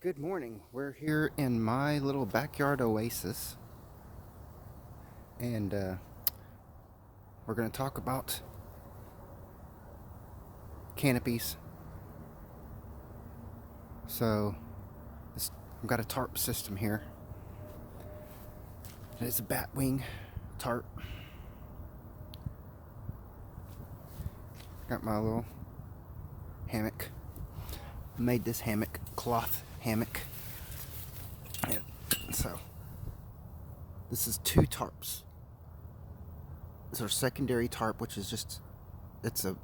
Good morning. We're here in my little backyard oasis, and we're going to talk about canopies. So, I've got a tarp system here. It's a bat wing tarp. Got my little hammock. Made this hammock, cloth hammock. And so, this is two tarps. This is our secondary tarp, which is just, it's a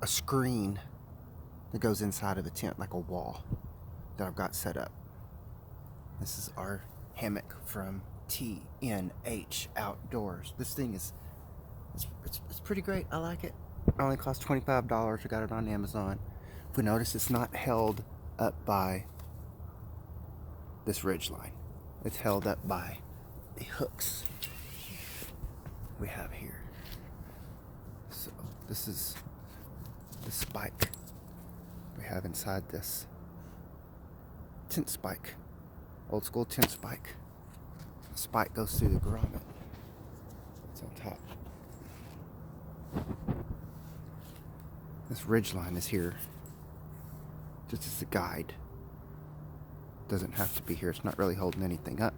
screen that goes inside of a tent, like a wall that I've got set up. This is our hammock from TNH Outdoors. This thing is, it's pretty great. I like it. It only cost $25. I got it on Amazon. If we notice, it's not held up by this ridge line. It's held up by the hooks we have here. So this is the spike we have inside this tent spike. Old school tent spike. The spike goes through the grommet. It's on top. This ridge line is here just as a guide. Doesn't have to be here. It's not really holding anything up.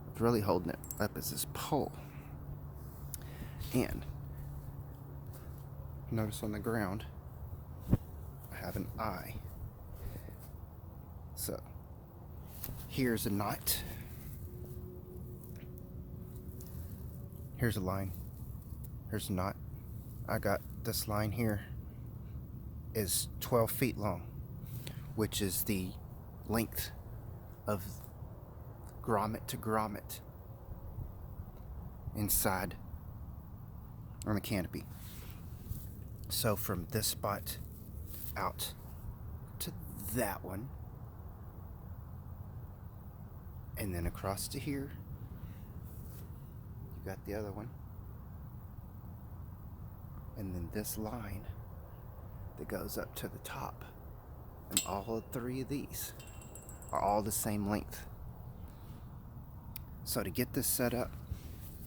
What's really holding it up is this pole. And notice on the ground I have an eye. So here's a knot. Here's a line. Here's a knot. I got this line here is 12 feet long, which is the length of grommet to grommet inside on the canopy. So from this spot out to that one, and then across to here, you got the other one, and then this line that goes up to the top, and all three of these are all the same length. So to get this set up,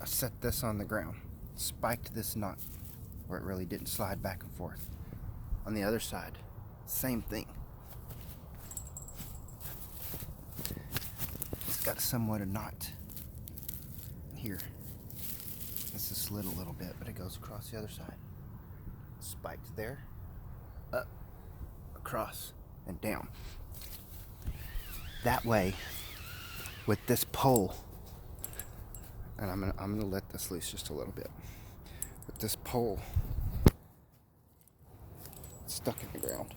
I set this on the ground, spiked this knot where it really didn't slide back and forth. On the other side, same thing. It's got somewhat a knot here. This is slid a little bit, but it goes across the other side. Spiked there, up, across, and down. That way, with this pole, and I'm gonna let this loose just a little bit. With this pole stuck in the ground,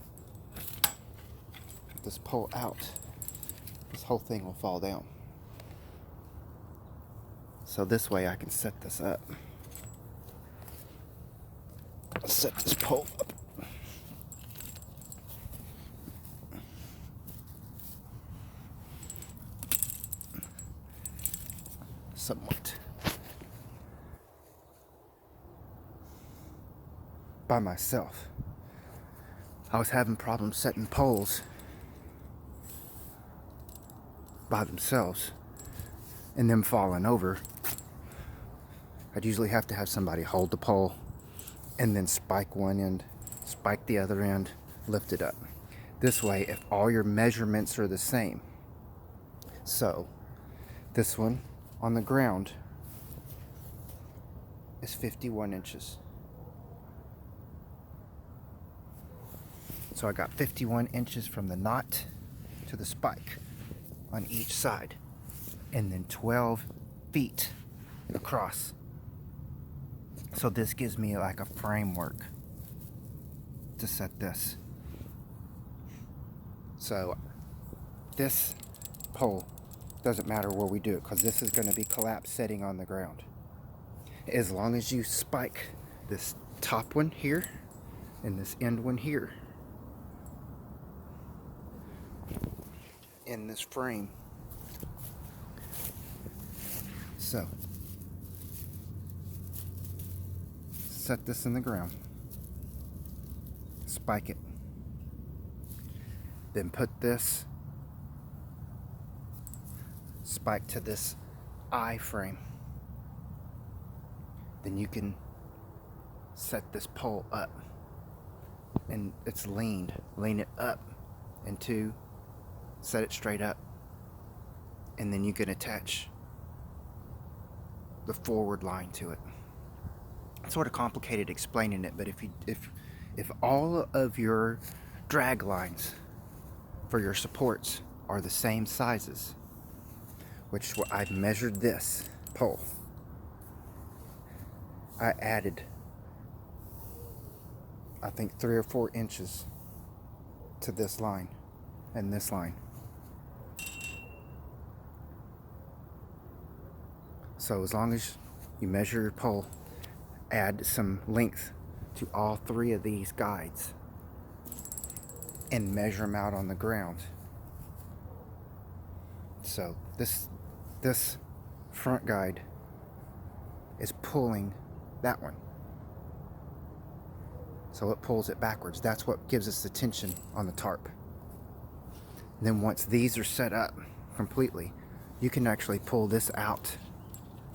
with this pole out, this whole thing will fall down. So this way I can set this up. Set this pole up. Somewhat by myself. I was having problems setting poles by themselves and them falling over. I'd usually have to have somebody hold the pole and then spike one end, spike the other end, lift it up. This way, if all your measurements are the same, so this one on the ground is 51 inches. So I got 51 inches from the knot to the spike on each side, and then 12 feet across. So this gives me like a framework to set this. So this pole doesn't matter where we do it, because this is going to be collapsed sitting on the ground. As long as you spike this top one here and this end one here in this frame. So set this in the ground, spike it. Then put this spike to this I-frame. Then you can set this pole up, and it's leaned. Lean it up and two, set it straight up, and then you can attach the forward line to it. It's sort of complicated explaining it, but if all of your drag lines for your supports are the same sizes, which I've measured this pole, I added, I think, 3 or 4 inches to this line and this line. So as long as you measure your pole, add some length to all 3 of these guides and measure them out on the ground. So this front guide is pulling that one. So it pulls it backwards. That's what gives us the tension on the tarp. And then once these are set up completely, you can actually pull this out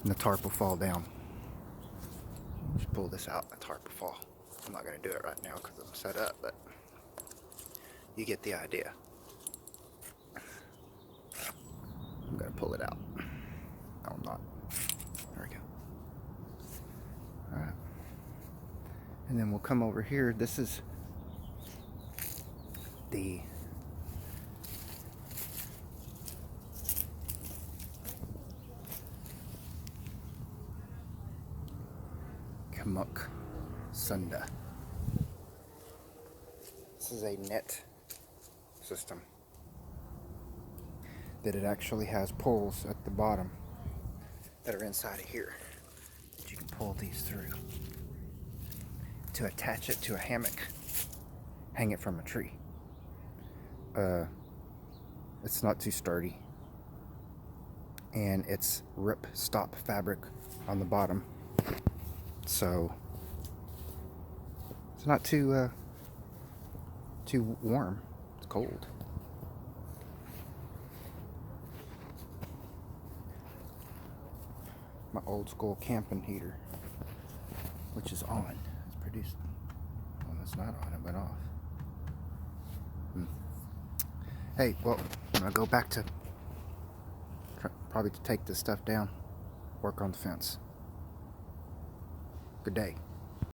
and the tarp will fall down. Just pull this out and the tarp will fall. I'm not going to do it right now because I'm set up, but you get the idea. I'm going to pull it out. No, I'm not. There we go. Alright. And then we'll come over here. This is the Kamuk Sunda. This is a net system that it actually has poles at the bottom that are inside of here that you can pull these through to attach it to a hammock, hang it from a tree. It's not too sturdy, and it's rip stop fabric on the bottom, so it's not too warm. It's cold. My old school camping heater, which is on. It's produced. Well, it's not on. It went off. Hey, well, I'm gonna go back to probably to take this stuff down, work on the fence. Good day.